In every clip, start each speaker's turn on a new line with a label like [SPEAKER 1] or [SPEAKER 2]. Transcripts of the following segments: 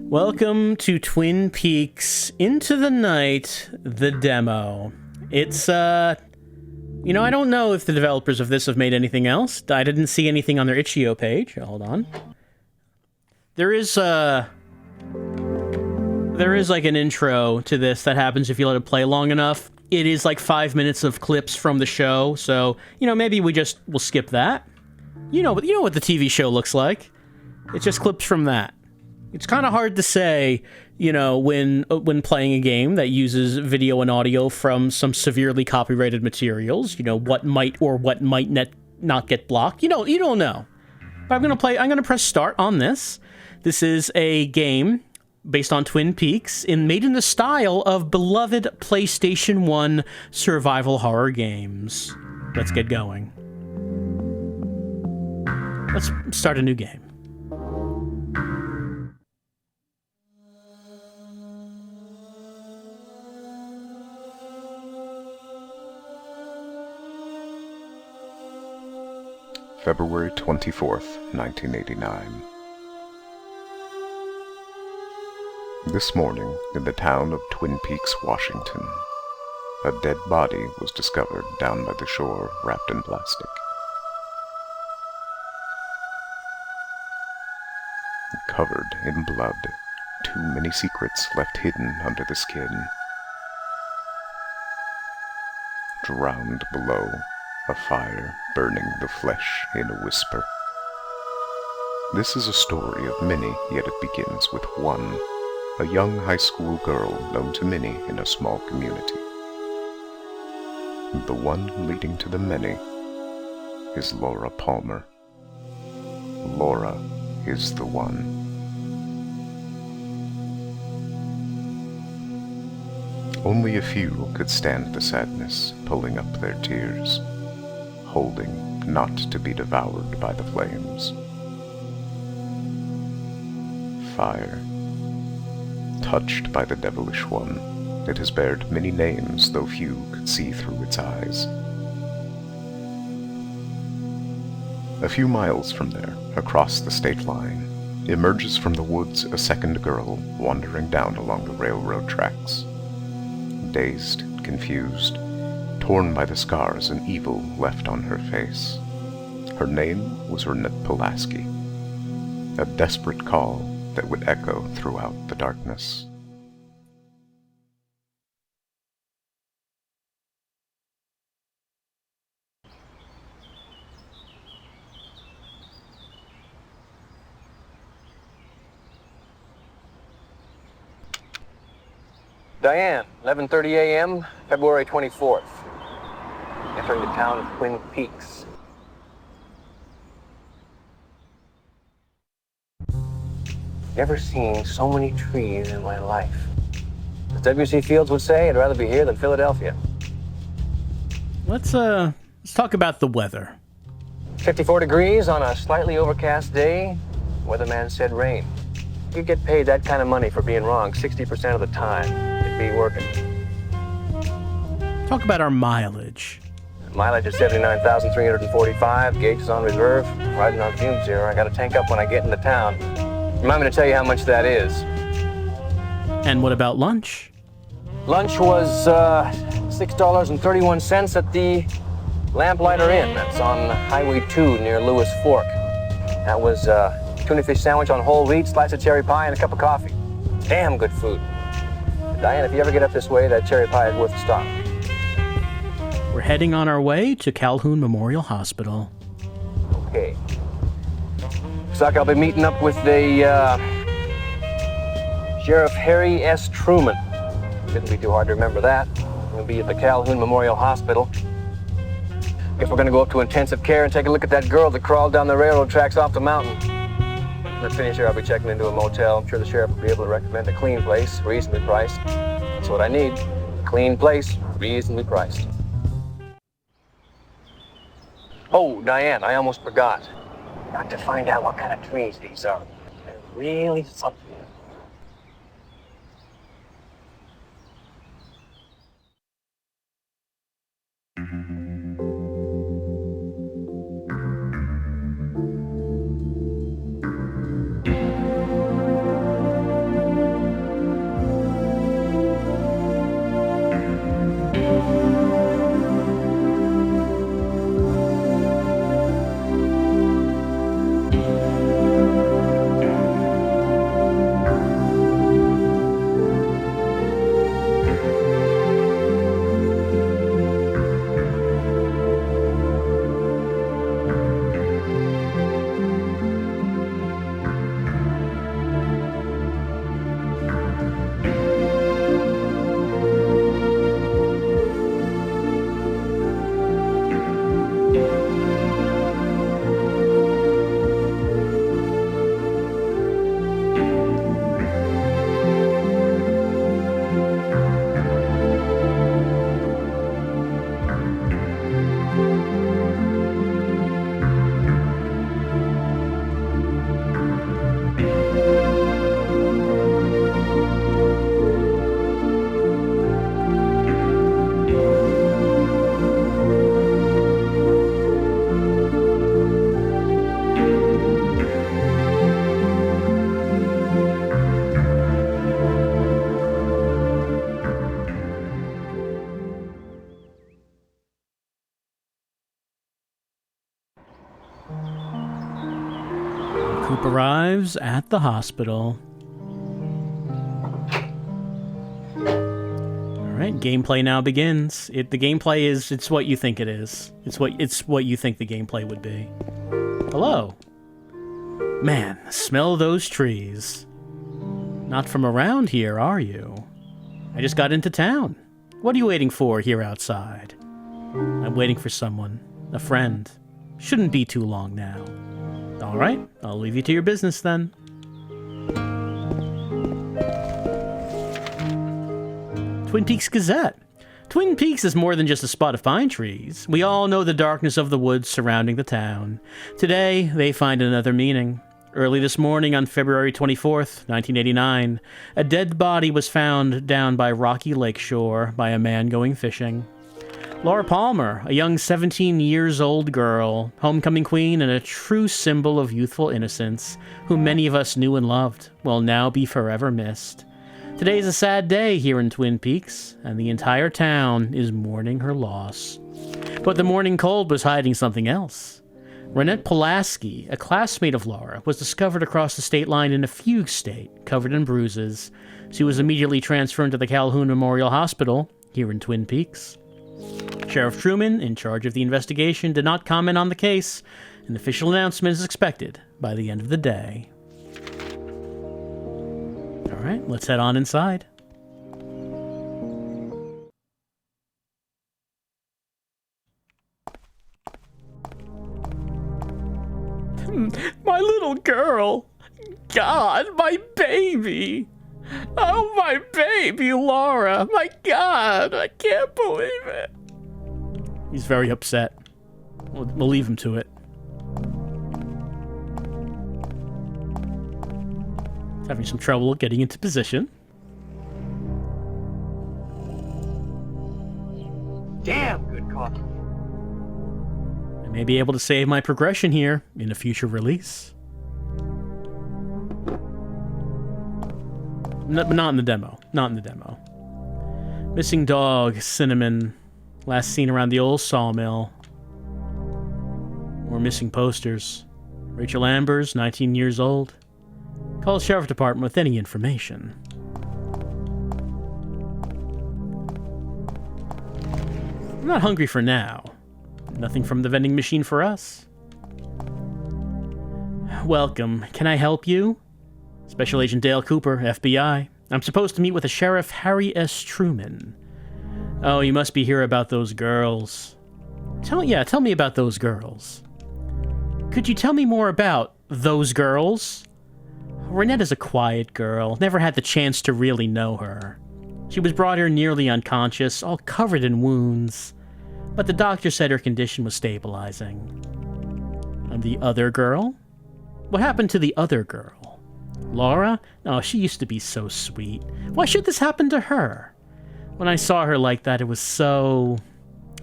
[SPEAKER 1] Welcome to Twin Peaks Into the Night, the demo. It's, I don't know if the developers of this have made anything else. I didn't see anything on their itch.io page. Hold on. There is like an intro to this that happens if you let it play long enough. It is like 5 minutes of clips from the show, so, maybe we'll skip that. You know what the TV show looks like. It's just clips from that. It's kind of hard to say, when playing a game that uses video and audio from some severely copyrighted materials, what might or what might not get blocked. You don't know. But I'm going to press start on this. This is a game based on Twin Peaks made in the style of beloved PlayStation 1 survival horror games. Let's get going. Let's start a new game.
[SPEAKER 2] February 24th, 1989. This morning, in the town of Twin Peaks, Washington, a dead body was discovered down by the shore, wrapped in plastic. Covered in blood, too many secrets left hidden under the skin. Drowned below, a fire burning the flesh in a whisper. This is a story of many, yet it begins with one, a young high school girl known to many in a small community. The one leading to the many is Laura Palmer. Laura is the one. Only a few could stand the sadness, pulling up their tears, holding not to be devoured by the flames. Fire. Touched by the devilish one, it has bared many names, though few could see through its eyes. A few miles from there, across the state line, emerges from the woods a second girl wandering down along the railroad tracks. Dazed, confused, torn by the scars and evil left on her face. Her name was Renette Pulaski, a desperate call that would echo throughout the darkness.
[SPEAKER 3] Diane, 11:30 a.m., February 24th. Entering the town of Twin Peaks. Never seen so many trees in my life. As W.C. Fields would say, I'd rather be here than Philadelphia.
[SPEAKER 1] Let's talk about the weather.
[SPEAKER 3] 54 degrees on a slightly overcast day. Weatherman said rain. You'd get paid that kind of money for being wrong 60% of the time. You'd be working.
[SPEAKER 1] Talk about our mileage.
[SPEAKER 3] Mileage is 79,345. Gauge is on reserve. Riding on fumes here. I gotta tank up when I get into town. Remind me to tell you how much that is.
[SPEAKER 1] And what about lunch?
[SPEAKER 3] Lunch was $6.31 at the Lamplighter Inn. That's on Highway 2 near Lewis Fork. That was tuna fish sandwich on whole wheat, slice of cherry pie, and a cup of coffee. Damn good food. Diane, if you ever get up this way, that cherry pie is worth a stop.
[SPEAKER 1] We're heading on our way to Calhoun Memorial Hospital.
[SPEAKER 3] Okay. Looks like I'll be meeting up with the Sheriff Harry S. Truman. Shouldn't be too hard to remember that. We'll be at the Calhoun Memorial Hospital. Guess we're gonna go up to intensive care and take a look at that girl that crawled down the railroad tracks off the mountain. When I finish here, I'll be checking into a motel. I'm sure the sheriff will be able to recommend a clean place, reasonably priced. That's what I need. Clean place, reasonably priced. Oh, Diane, I almost forgot. Got to find out what kind of trees these are. They're really something.
[SPEAKER 1] Coop arrives at the hospital. Alright, gameplay now begins. The gameplay is, it's what you think it is. It's what you think the gameplay would be. Hello. Man, smell those trees. Not from around here, are you? I just got into town. What are you waiting for here outside? I'm waiting for someone. A friend. Shouldn't be too long now. Alright, I'll leave you to your business then. Twin Peaks Gazette. Twin Peaks is more than just a spot of pine trees. We all know the darkness of the woods surrounding the town. Today, they find another meaning. Early this morning on February 24th, 1989, a dead body was found down by Rocky Lake shore by a man going fishing. Laura Palmer, a young 17-years-old girl, homecoming queen and a true symbol of youthful innocence, whom many of us knew and loved, will now be forever missed. Today is a sad day here in Twin Peaks, and the entire town is mourning her loss. But the morning cold was hiding something else. Renette Pulaski, a classmate of Laura, was discovered across the state line in a fugue state, covered in bruises. She was immediately transferred to the Calhoun Memorial Hospital here in Twin Peaks. Sheriff Truman, in charge of the investigation, did not comment on the case. An official announcement is expected by the end of the day. All right, let's head on inside. My little girl. God, my baby. Oh, my baby, Laura. My God, I can't believe it. He's very upset. We'll leave him to it. He's having some trouble getting into position.
[SPEAKER 3] Damn good coffee.
[SPEAKER 1] I may be able to save my progression here in a future release. But not in the demo. Not in the demo. Missing dog, Cinnamon. Last seen around the old sawmill. More missing posters. Rachel Ambers, 19 years old. Call the sheriff department with any information. I'm not hungry for now. Nothing from the vending machine for us. Welcome. Can I help you? Special Agent Dale Cooper, FBI. I'm supposed to meet with a Sheriff Harry S. Truman. Oh, you must be here about those girls. Tell me about those girls. Could you tell me more about those girls? Renette is a quiet girl, never had the chance to really know her. She was brought here nearly unconscious, all covered in wounds. But the doctor said her condition was stabilizing. And the other girl? What happened to the other girl? Laura? Oh, she used to be so sweet. Why should this happen to her? When I saw her like that, it was so...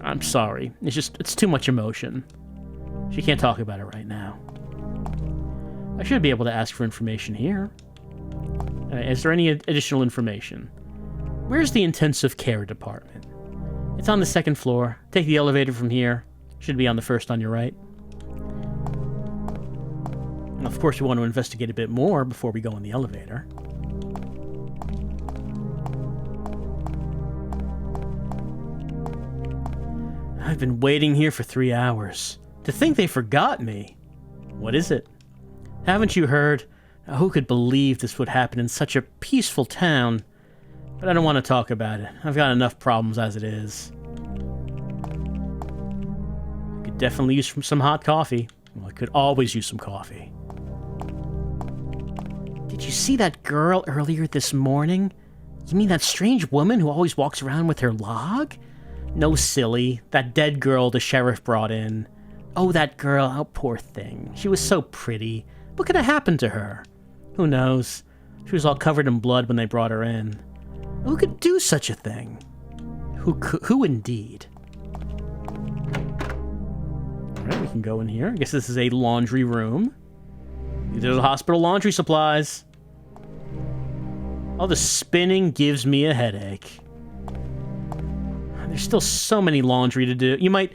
[SPEAKER 1] I'm sorry. It's too much emotion. She can't talk about it right now. I should be able to ask for information here. Is there any additional information? Where's the intensive care department? It's on the second floor. Take the elevator from here. Should be on the first on your right. And of course, we want to investigate a bit more before we go in the elevator. I've been waiting here for 3 hours. To think they forgot me. What is it? Haven't you heard? Who could believe this would happen in such a peaceful town? But I don't want to talk about it. I've got enough problems as it is. I could definitely use some hot coffee. Well, I could always use some coffee. Did you see that girl earlier this morning? You mean that strange woman who always walks around with her log? No, silly. That dead girl the sheriff brought in. Oh, that girl. Oh, poor thing. She was so pretty. What could have happened to her? Who knows? She was all covered in blood when they brought her in. Who could do such a thing? Who indeed? Alright, we can go in here. I guess this is a laundry room. These are the hospital laundry supplies. All the spinning gives me a headache. There's still so many laundry to do. You might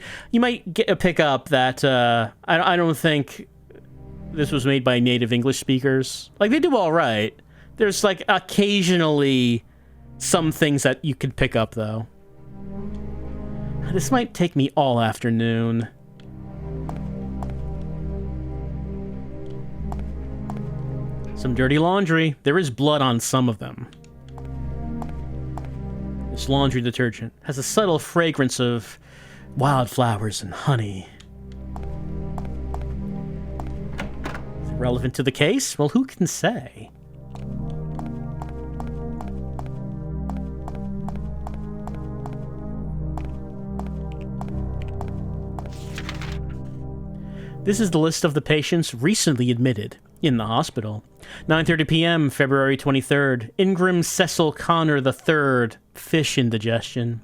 [SPEAKER 1] pick up that I don't think this was made by native English speakers. Like, they do all right. There's like occasionally some things that you could pick up though. This might take me all afternoon. Some dirty laundry. There is blood on some of them. This laundry detergent has a subtle fragrance of wildflowers and honey. Is it relevant to the case? Well, who can say? This is the list of the patients recently admitted in the hospital. 9:30 p.m., February 23rd. Ingram Cecil Connor III, fish indigestion.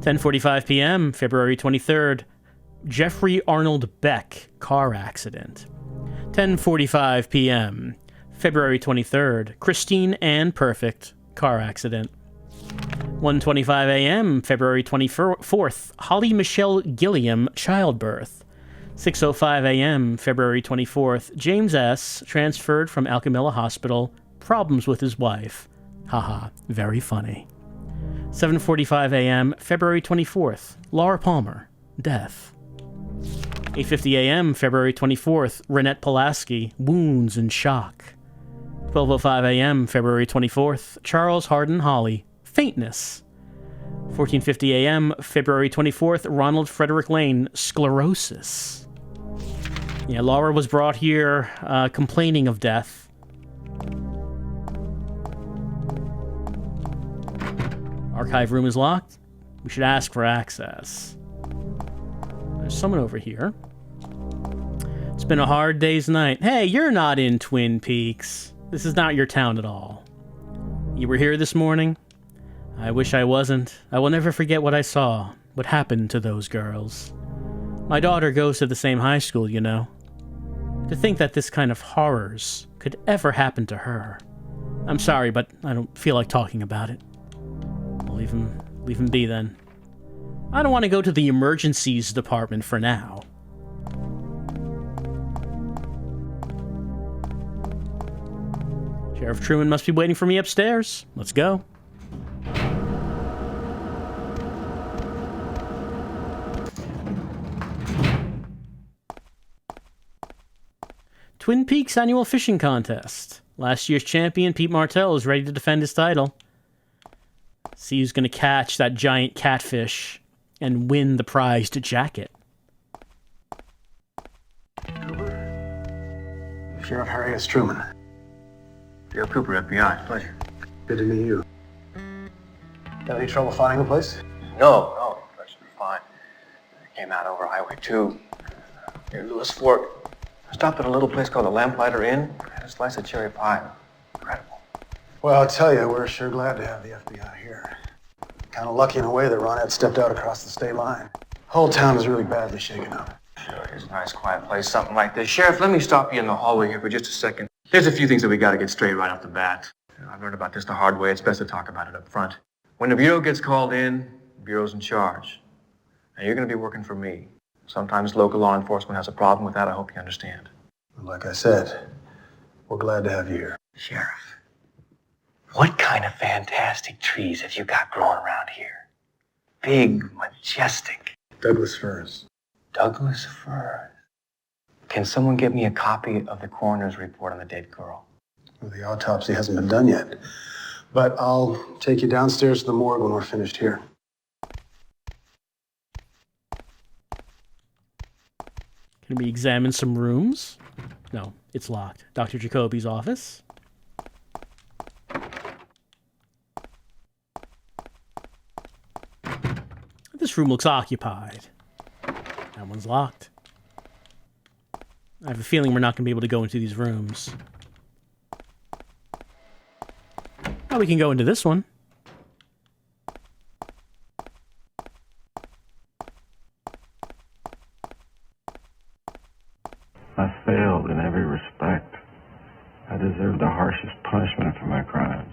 [SPEAKER 1] 10:45 p.m., February 23rd. Jeffrey Arnold Beck, car accident. 10:45 p.m., February 23rd. Christine Ann Perfect, car accident. 1:25 a.m., February 24th. Holly Michelle Gilliam, childbirth. 6:05 a.m., February 24th. James S., transferred from Alchemilla Hospital. Problems with his wife. Haha, very funny. 7:45 a.m., February 24th. Laura Palmer, death. 8:50 a.m., February 24th. Renette Pulaski, wounds and shock. 12:05 a.m., February 24th. Charles Harden Holly, faintness. 14:50 a.m., February 24th. Ronald Frederick Lane, sclerosis. Yeah, Laura was brought here complaining of death. Archive room is locked. We should ask for access. There's someone over here. It's been a hard day's night. Hey, you're not in Twin Peaks. This is not your town at all. You were here this morning? I wish I wasn't. I will never forget what I saw, what happened to those girls. My daughter goes to the same high school, you know. To think that this kind of horrors could ever happen to her. I'm sorry, but I don't feel like talking about it. I'll leave him be then. I don't want to go to the emergencies department for now. Sheriff Truman must be waiting for me upstairs. Let's go. Twin Peaks annual fishing contest. Last year's champion, Pete Martell, is ready to defend his title. See who's going to catch that giant catfish and win the prized jacket.
[SPEAKER 4] Cooper? Sheriff Harry S. Truman.
[SPEAKER 3] Sheriff Cooper, FBI. Pleasure.
[SPEAKER 4] Good to meet you. Got any trouble finding a place?
[SPEAKER 3] No, that should be fine. I came out over Highway 2 near Lewis Fork. I stopped at a little place called the Lamplighter Inn. Had a slice of cherry pie. Incredible.
[SPEAKER 4] Well, I'll tell you, we're sure glad to have the FBI here. Kind of lucky in a way that Ronette stepped out across the state line. Whole town is really badly shaken up.
[SPEAKER 3] Sure, it's a nice, quiet place, something like this. Sheriff, let me stop you in the hallway here for just a second. There's a few things that we got to get straight right off the bat. I've learned about this the hard way. It's best to talk about it up front. When the Bureau gets called in, the Bureau's in charge. And you're going to be working for me. Sometimes local law enforcement has a problem with that. I hope you understand.
[SPEAKER 4] Like I said, we're glad to have you here.
[SPEAKER 3] Sheriff, what kind of fantastic trees have you got growing around here? Big, majestic.
[SPEAKER 4] Douglas firs.
[SPEAKER 3] Douglas firs. Can someone get me a copy of the coroner's report on the dead girl?
[SPEAKER 4] Well, the autopsy hasn't been done yet. But I'll take you downstairs to the morgue when we're finished here.
[SPEAKER 1] Can we examine some rooms? No, it's locked. Dr. Jacoby's office. This room looks occupied. That one's locked. I have a feeling we're not going to be able to go into these rooms. Oh, we can go into this one.
[SPEAKER 5] I failed in every respect. I deserve the harshest punishment for my crimes.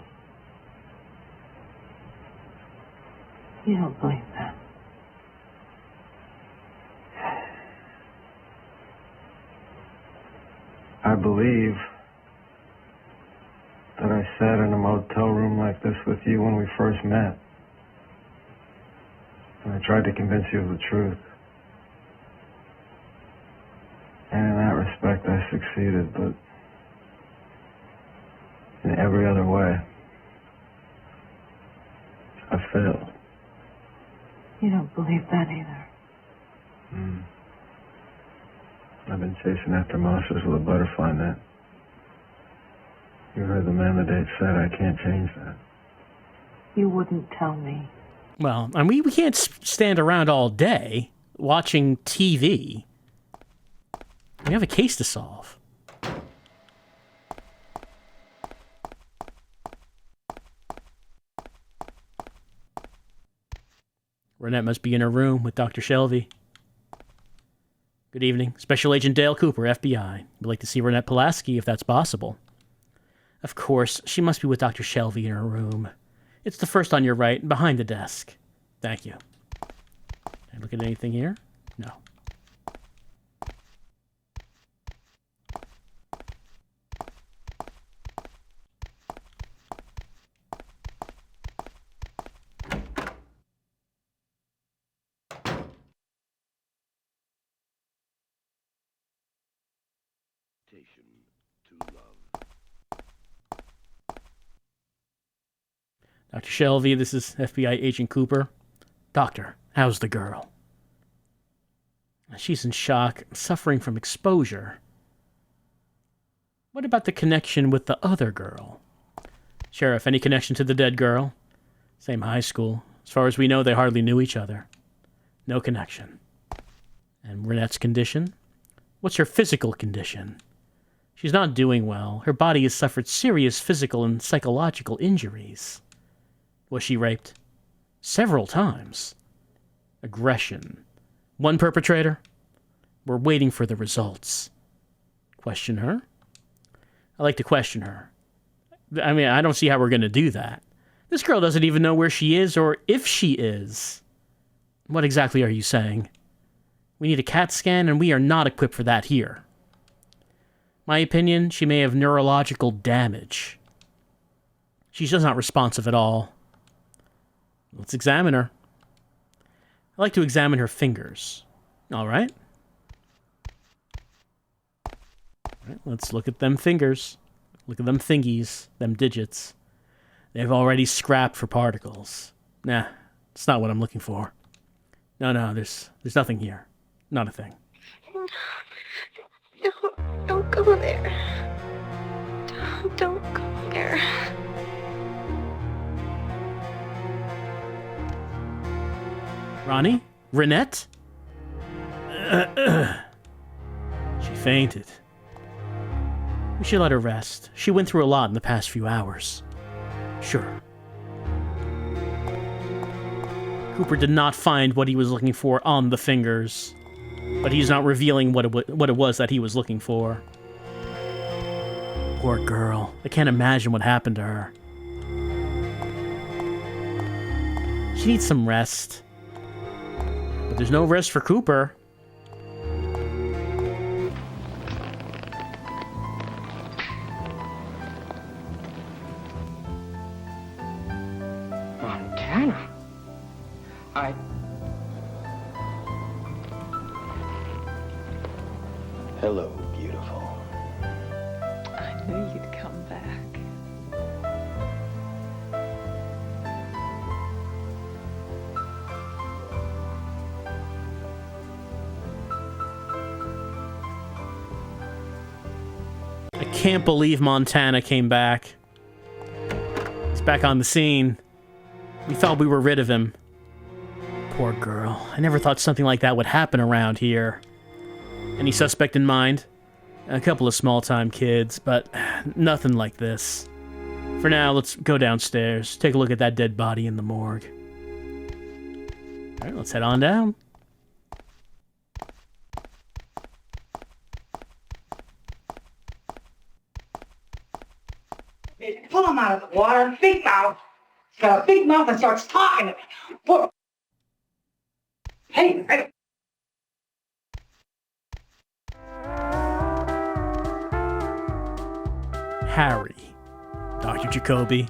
[SPEAKER 6] You don't blame them.
[SPEAKER 5] I believe that I sat in a motel room like this with you when we first met. And I tried to convince you of the truth. And in that respect, I succeeded, but in every other way, I failed.
[SPEAKER 6] You don't believe that either.
[SPEAKER 5] I've been chasing after monsters with a butterfly net. You heard the man the date said I can't change that.
[SPEAKER 6] You wouldn't tell me.
[SPEAKER 1] Well, I mean, we can't stand around all day watching TV. We have a case to solve. Renette must be in her room with Dr. Shelby. Good evening. Special Agent Dale Cooper, FBI. We'd like to see Renette Pulaski, if that's possible. Of course, she must be with Dr. Shelby in her room. It's the first on your right, behind the desk. Thank you. Can I look at anything here? No. Dr. Shelby, this is FBI Agent Cooper. Doctor, how's the girl? She's in shock, suffering from exposure. What about the connection with the other girl? Sheriff, any connection to the dead girl? Same high school. As far as we know, they hardly knew each other. No connection. And Renette's condition? What's her physical condition? She's not doing well. Her body has suffered serious physical and psychological injuries. Was she raped? Several times. Aggression. One perpetrator? We're waiting for the results. Question her? I like to question her. I mean, I don't see how we're going to do that. This girl doesn't even know where she is or if she is. What exactly are you saying? We need a CAT scan, and we are not equipped for that here. My opinion, she may have neurological damage. She's just not responsive at all. Let's examine her. I like to examine her fingers. All right. Let's look at them fingers. Look at them thingies, them digits. They've already scrapped for particles. Nah, it's not what I'm looking for. No, there's nothing here. Not a thing.
[SPEAKER 7] No, don't go there. Don't go there.
[SPEAKER 1] Ronnie? Renette? She fainted. We should let her rest. She went through a lot in the past few hours. Sure. Cooper did not find what he was looking for on the fingers, but he's not revealing what it was that he was looking for. Poor girl. I can't imagine what happened to her. She needs some rest. But there's no rest for Cooper.
[SPEAKER 8] Montana?
[SPEAKER 9] Hello, beautiful.
[SPEAKER 6] I knew you'd come back.
[SPEAKER 1] I can't believe Montana came back. He's back on the scene. We thought we were rid of him. Poor girl. I never thought something like that would happen around here. Any suspect in mind? A couple of small-time kids, but nothing like this. For now, let's go downstairs, take a look at that dead body in the morgue. Alright, let's head on down.
[SPEAKER 8] Pull him out of the water, big mouth. He's got a big mouth and starts talking to me. Whoa. Hey.
[SPEAKER 1] Harry. Dr. Jacoby.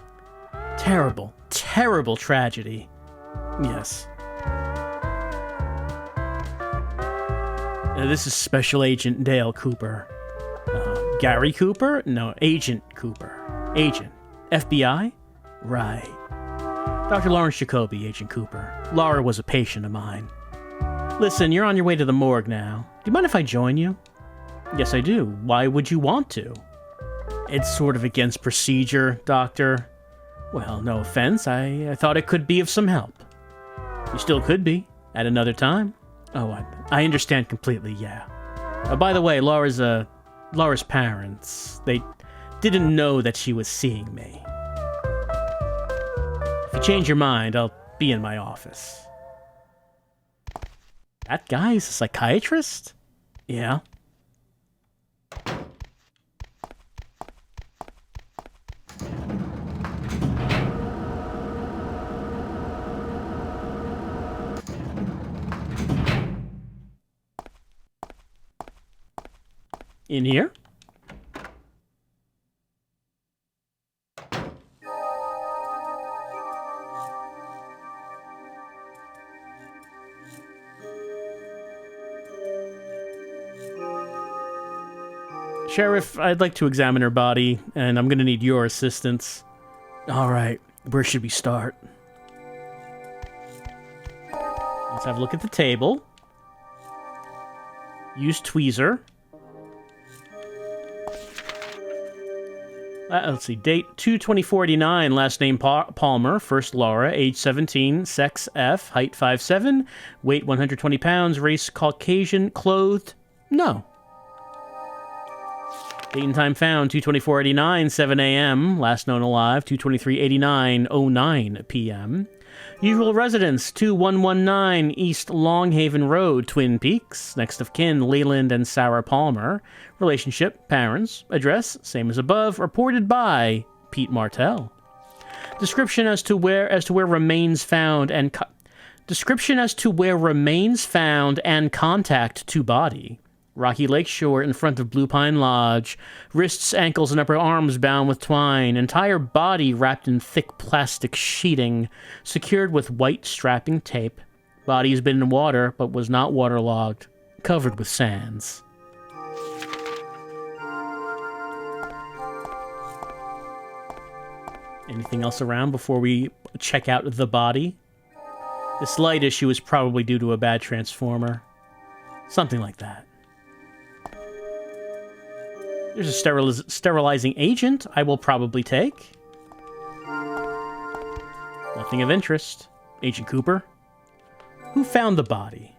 [SPEAKER 1] Terrible, terrible tragedy. Yes. This is Special Agent Dale Cooper. Gary Cooper? No, Agent Cooper. Agent. FBI? Right. Dr. Lawrence Jacoby, Agent Cooper. Laura was a patient of mine. Listen, you're on your way to the morgue now. Do you mind if I join you? Yes, I do. Why would you want to? It's sort of against procedure, Doctor. Well, no offense. I thought it could be of some help. You still could be, at another time. Oh, I understand completely, yeah. By the way, Laura's parents, they didn't know that she was seeing me. If you change your mind, I'll be in my office. That guy's a psychiatrist? Yeah. In here? Sheriff, I'd like to examine her body, and I'm gonna need your assistance. All right, where should we start? Let's have a look at the table. Use tweezer. Let's see, date 2/24/89, last name Palmer, first Laura, age 17, sex F, height 5'7", weight 120 pounds, race Caucasian, clothed, no. Date and time found, 2/24/89, 7 a.m., last known alive, 2/23/89, 09 p.m. Usual residence, 2119 East Longhaven Road, Twin Peaks. Next of kin, Leland and Sarah Palmer. Relationship, parents. Address, same as above. Reported by Pete Martell. Description as to where remains found and contact to body. Rocky Lake Shore in front of Blue Pine Lodge. Wrists, ankles, and upper arms bound with twine. Entire body wrapped in thick plastic sheeting, secured with white strapping tape. Body has been in water, but was not waterlogged. Covered with sands. Anything else around before we check out the body? This light issue is probably due to a bad transformer. Something like that. There's a sterilizing agent I will probably take. Nothing of interest. Agent Cooper. Who found the body?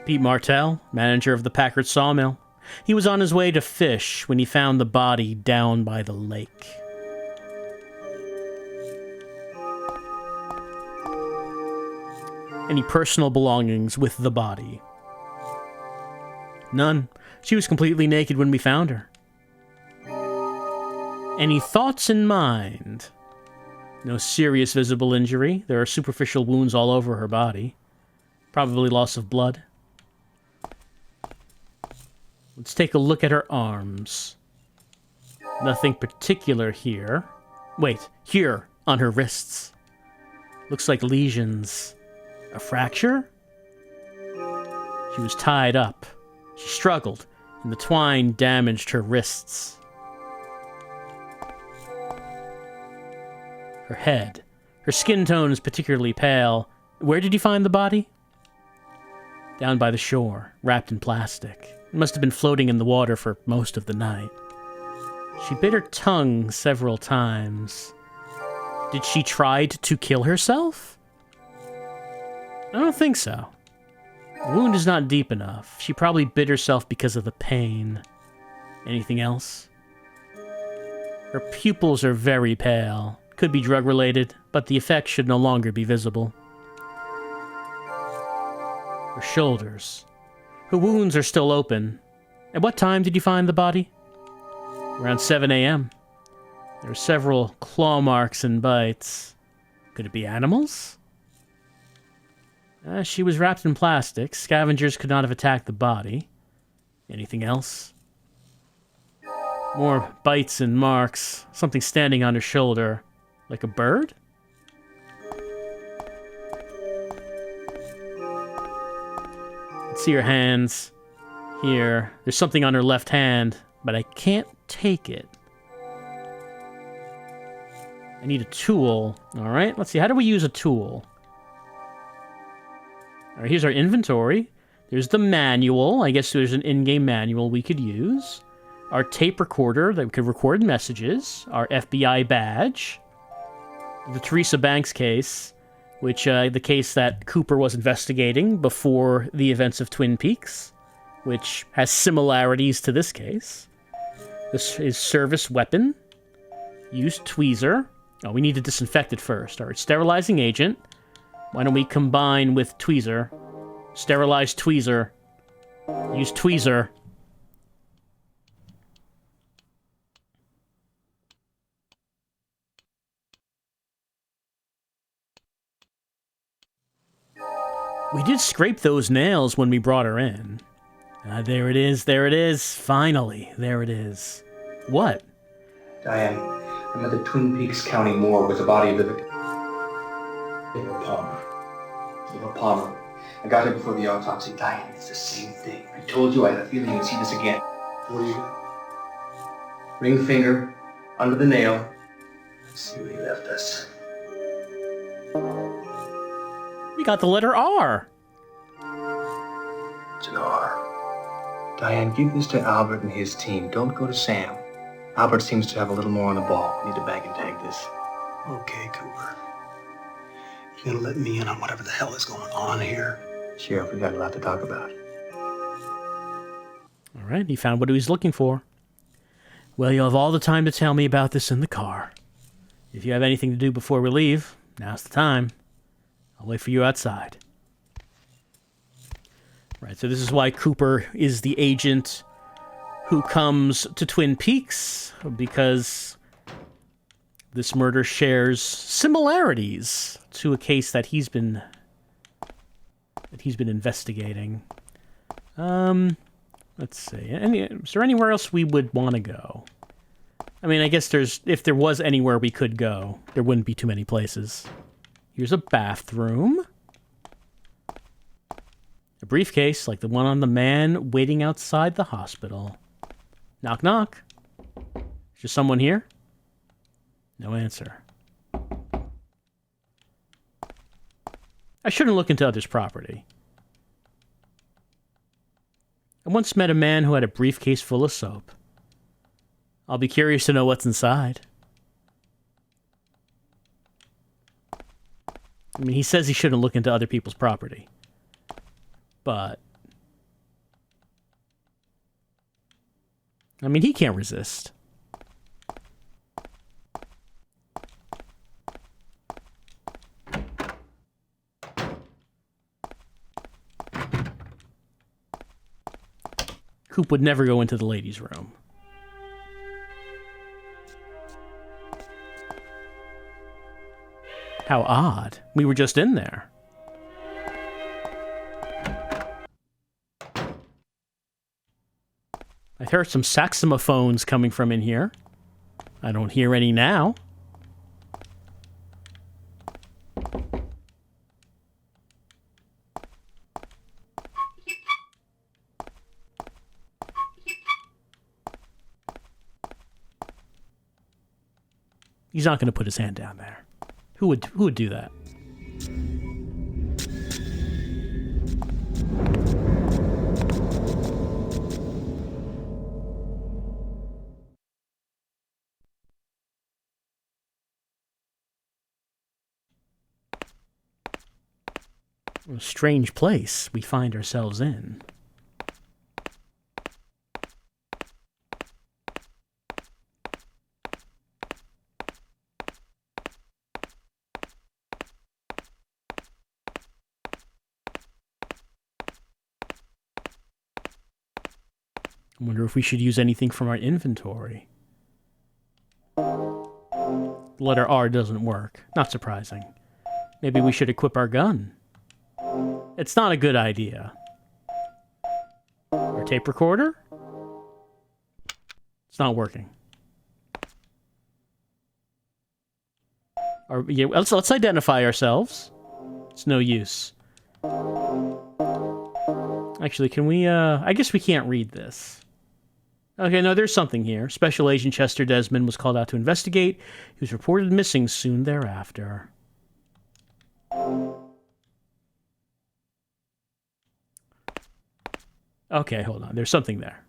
[SPEAKER 1] Pete Martell, manager of the Packard Sawmill. He was on his way to fish when he found the body down by the lake. Any personal belongings with the body? None. She was completely naked when we found her. Any thoughts in mind? No serious visible injury. There are superficial wounds all over her body. Probably loss of blood. Let's take a look at her arms. Nothing particular here. Wait, here, on her wrists. Looks like lesions. A fracture? She was tied up. She struggled, and the twine damaged her wrists. Her head. Her skin tone is particularly pale. Where did you find the body? Down by the shore, wrapped in plastic. It must have been floating in the water for most of the night. She bit her tongue several times. Did she try to kill herself? I don't think so. The wound is not deep enough. She probably bit herself because of the pain. Anything else? Her pupils are very pale. Could be drug-related, but the effect should no longer be visible. Her shoulders. Her wounds are still open. At what time did you find the body? Around 7 a.m. There are several claw marks and bites. Could it be animals? She was wrapped in plastic. Scavengers could not have attacked the body. Anything else? More bites and marks. Something standing on her shoulder. Like a bird? Let's see her hands. Here. There's something on her left hand, but I can't take it. I need a tool. Alright, let's see. How do we use a tool? Alright, here's our inventory. There's the manual. I guess there's an in-game manual we could use. Our tape recorder that we could record messages. Our FBI badge. The Teresa Banks case, which the case that Cooper was investigating before the events of Twin Peaks, which has similarities to this case. This is service weapon. Use tweezer. Oh, we need to disinfect it first. All right, sterilizing agent. Why don't we combine with tweezer? Sterilize tweezer. Use tweezer. We did scrape those nails when we brought her in. There it is, finally, there it is. What?
[SPEAKER 10] Diane, I'm at the Twin Peaks County morgue with the body of the victim. Eva Palmer. Eva Palmer. I got her before the autopsy. Diane, it's the same thing. I told you I had a feeling you'd see this again. What do you got? Ring finger, under the nail. Let's see where he left us.
[SPEAKER 1] We got the letter R.
[SPEAKER 10] It's an R. Diane, give this to Albert and his team. Don't go to Sam. Albert seems to have a little more on the ball. We need to bag and tag this.
[SPEAKER 4] Okay, Cooper. You gonna let me in on whatever the hell is going on here?
[SPEAKER 10] Sheriff, we got a lot to talk about.
[SPEAKER 1] All right, he found what he was looking for. Well, you'll have all the time to tell me about this in the car. If you have anything to do before we leave, now's the time. I'll wait for you outside. Right, so this is why Cooper is the agent who comes to Twin Peaks, because this murder shares similarities to a case that he's been investigating. Let's see. Is there anywhere else we would want to go? I mean, I guess if there was anywhere we could go, there wouldn't be too many places. Here's a bathroom. A briefcase like the one on the man waiting outside the hospital. Knock, knock. Is there someone here? No answer. I shouldn't look into others' property. I once met a man who had a briefcase full of soap. I'll be curious to know what's inside. I mean, he says he shouldn't look into other people's property. But I mean, he can't resist. Coop would never go into the ladies' room. How odd. We were just in there. I heard some saxophones coming from in here. I don't hear any now. He's not going to put his hand down there. Who would do that? What a strange place we find ourselves in. I wonder if we should use anything from our inventory. The letter R doesn't work. Not surprising. Maybe we should equip our gun. It's not a good idea. Our tape recorder? It's not working. Yeah, let's identify ourselves. It's no use. Actually, can we, I guess we can't read this. Okay, no, there's something here. Special Agent Chester Desmond was called out to investigate. He was reported missing soon thereafter. Okay, hold on. There's something there.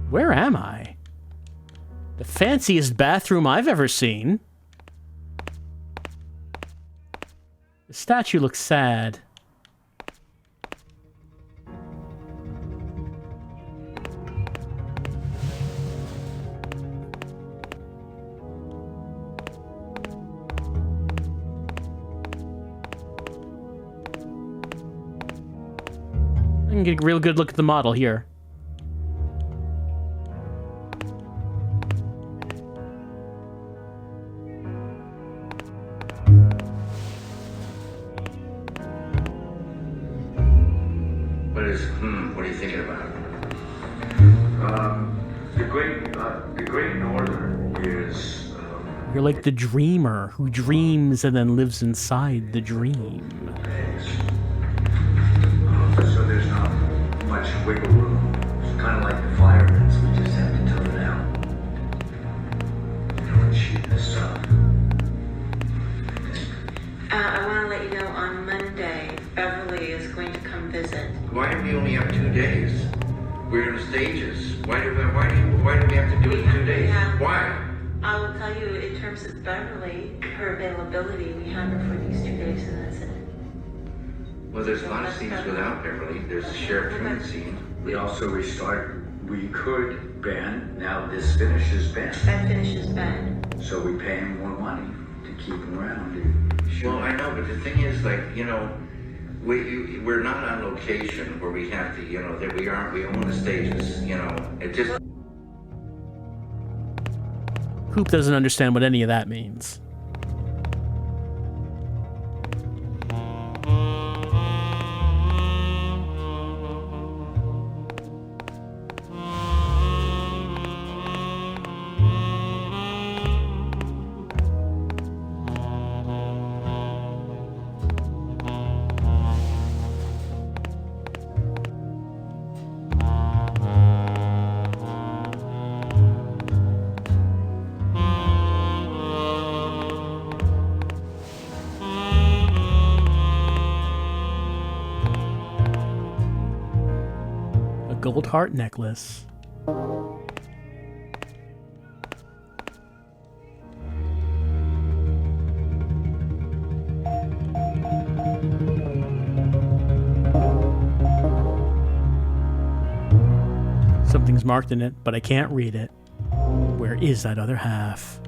[SPEAKER 1] Where am I? The fanciest bathroom I've ever seen. The statue looks sad. I can get a real good look at the model here.
[SPEAKER 11] What are you thinking about? The Great Northern is.
[SPEAKER 1] You're like the dreamer who dreams and then lives inside the dream.
[SPEAKER 11] So there's not much wiggle room. It's kind of like the firemen's. We just have to tone it out. And shoot this up.
[SPEAKER 12] I want to let you know on Monday, Beverly is going to come visit.
[SPEAKER 11] Why do we only have 2 days? We're in stages. Why do we have to do it in 2 days? Why?
[SPEAKER 12] I will tell you, in terms of Beverly, her availability, we have her for these 2 days, and that's it.
[SPEAKER 11] Well, there's a lot of scenes without Beverly. There's a Sheriff Truman scene. We also we could Ben. Now this finishes Ben.
[SPEAKER 12] That finishes Ben.
[SPEAKER 11] So we pay him more money to keep him around. Sure. Well, I know, but the thing is, like, you know, we're not on location where we have to, you know, that we own the stages, you know. It just...
[SPEAKER 1] Coop doesn't understand what any of that means. Gold heart necklace. Something's marked in it, but I can't read it. Where is that other half?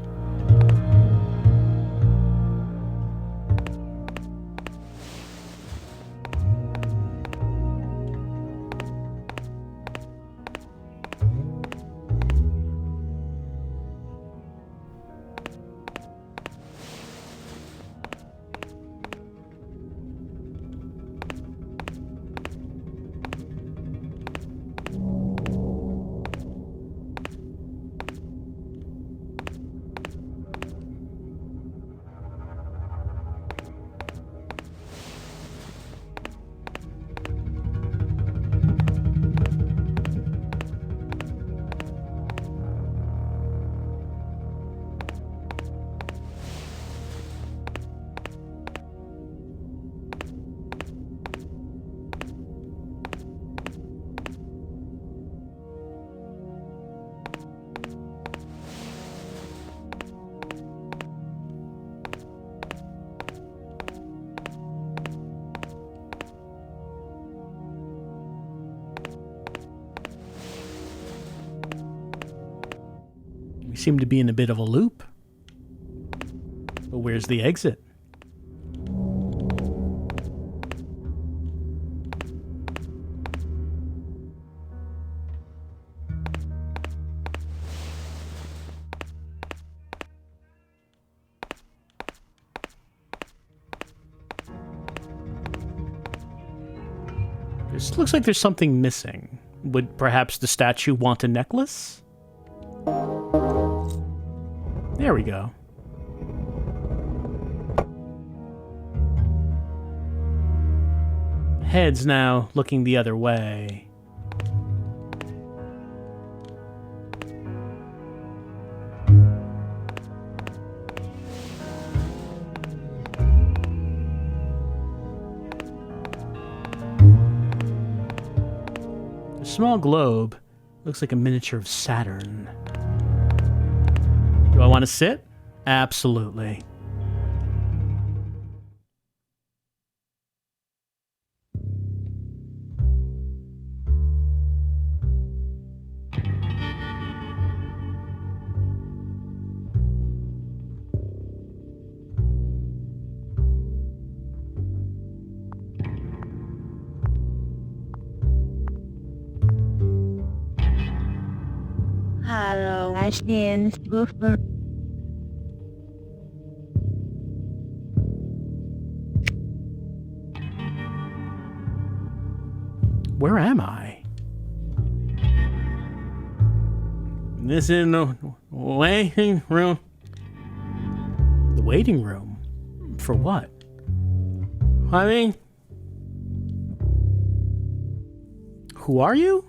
[SPEAKER 1] Seem to be in a bit of a loop. But where's the exit? This looks like there's something missing. Would perhaps the statue want a necklace? There we go. Head's now looking the other way. A small globe looks like a miniature of Saturn. Do I want to sit? Absolutely.
[SPEAKER 13] Hallo, Buffer.
[SPEAKER 1] Where am I? This is the waiting room. The waiting room? For what? I mean, who are you?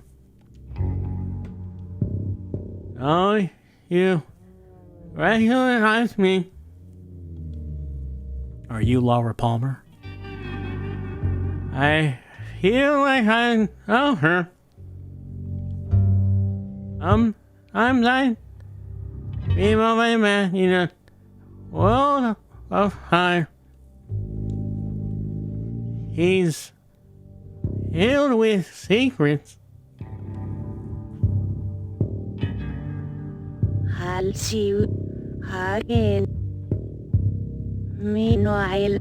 [SPEAKER 1] Oh, you recognize me. Are you Laura Palmer? I feel like I know her. I'm like people like man in a world of fire. He's filled with secrets.
[SPEAKER 13] I'll see you again. Meanwhile.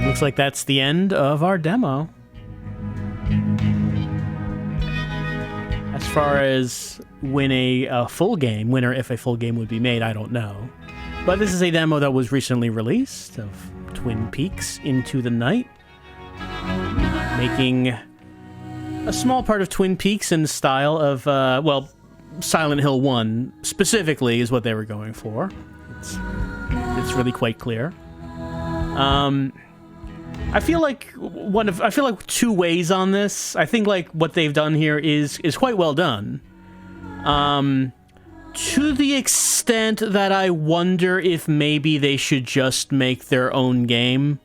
[SPEAKER 1] Looks like that's the end of our demo. As far as when a full game, when or if a full game would be made, I don't know. But this is a demo that was recently released of Twin Peaks Into the Night, making a small part of Twin Peaks in the style of, well, Silent Hill 1 specifically is what they were going for. It's It's really quite clear. I feel like two ways on this. I think like what they've done here is quite well done. To the extent that I wonder if maybe they should just make their own game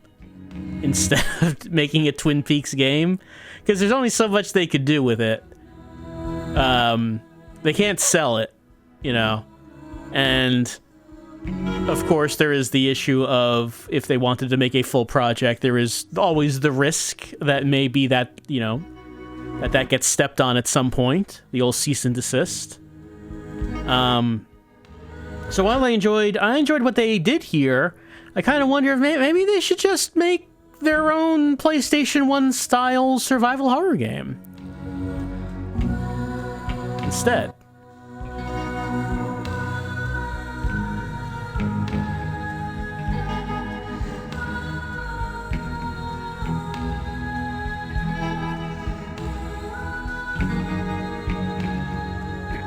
[SPEAKER 1] instead of making a Twin Peaks game, because there's only so much they could do with it. They can't sell it, you know, and of course there is the issue of if they wanted to make a full project, there is always the risk that maybe that, you know, that gets stepped on at some point, the old cease and desist. So while I enjoyed what they did here, I kind of wonder if maybe they should just make their own PlayStation 1 style survival horror game instead.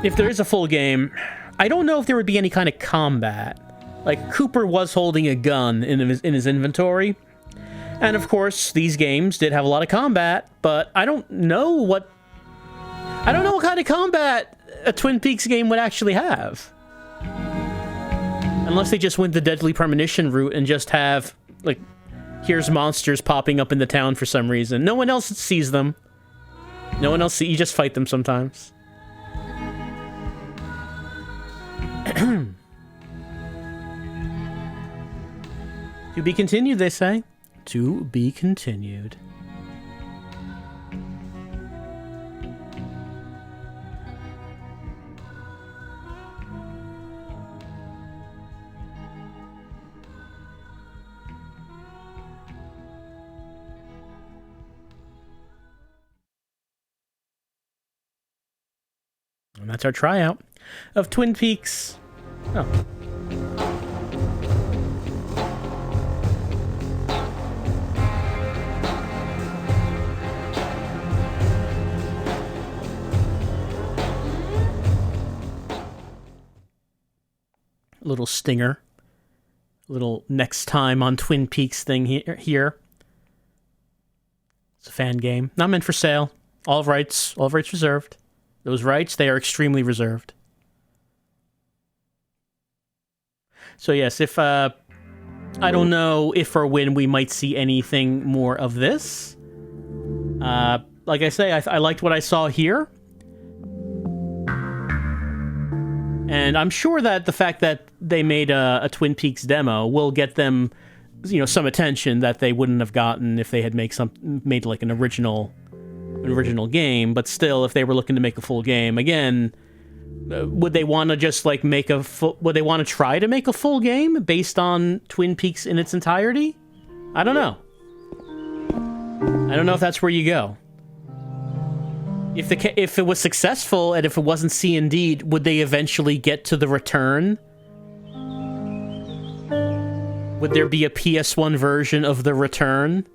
[SPEAKER 1] If there is a full game, I don't know if there would be any kind of combat. Like, Cooper was holding a gun in his inventory. And of course, these games did have a lot of combat, but I don't know what kind of combat a Twin Peaks game would actually have. Unless they just went the Deadly Premonition route and just have, like, here's monsters popping up in the town for some reason. No one else sees them. You just fight them sometimes. To be continued, they say. To be continued. And that's our tryout of Twin Peaks. Oh. Little stinger. Little next time on Twin Peaks thing here. It's a fan game. Not meant for sale. All rights reserved. Those rights, they are extremely reserved. So yes, if I don't know if or when we might see anything more of this. Like I say, I liked what I saw here. And I'm sure that the fact that they made a Twin Peaks demo will get them, you know, some attention that they wouldn't have gotten if they had made like an original game. But still, if they were looking to make a full game, again, would they want to just like would they want to try to make a full game based on Twin Peaks in its entirety? I don't know. I don't know if that's where you go. If it was successful and if it wasn't C&D, would they eventually get to The Return? Would there be a PS1 version of The Return?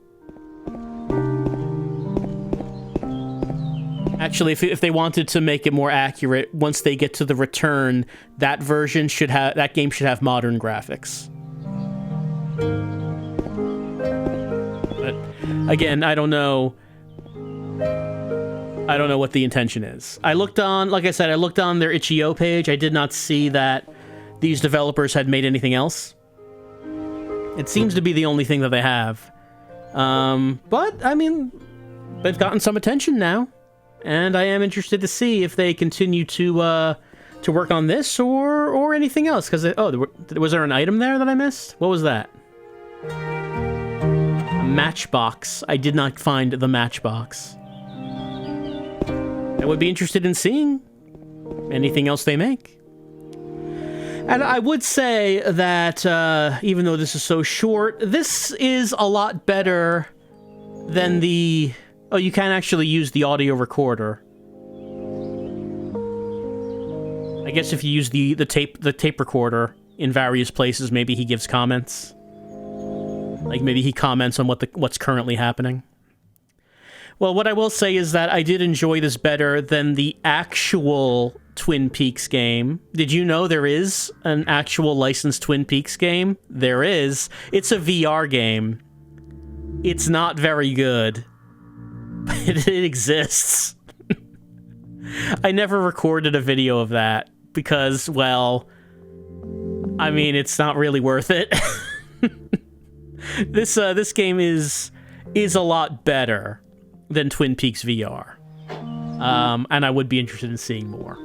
[SPEAKER 1] Actually, if they wanted to make it more accurate, once they get to The Return, that game should have modern graphics. But again, I don't know what the intention is. Like I said, I looked on their itch.io page. I did not see that these developers had made anything else. It seems to be the only thing that they have. But, I mean, they've gotten some attention now. And I am interested to see if they continue to work on this or anything else. Because, was there an item there that I missed? What was that? A matchbox. I did not find the matchbox. I would be interested in seeing anything else they make. And I would say that, even though this is so short, this is a lot better than the... Oh, you can actually use the audio recorder. I guess if you use the tape recorder in various places, maybe he gives comments. Like, maybe he comments on what's currently happening. Well, what I will say is that I did enjoy this better than the actual Twin Peaks game. Did you know there is an actual licensed Twin Peaks game? There is. It's a VR game. It's not very good, but it exists. I never recorded a video of that because, well, I mean, it's not really worth it. This game is a lot better than Twin Peaks VR. And I would be interested in seeing more.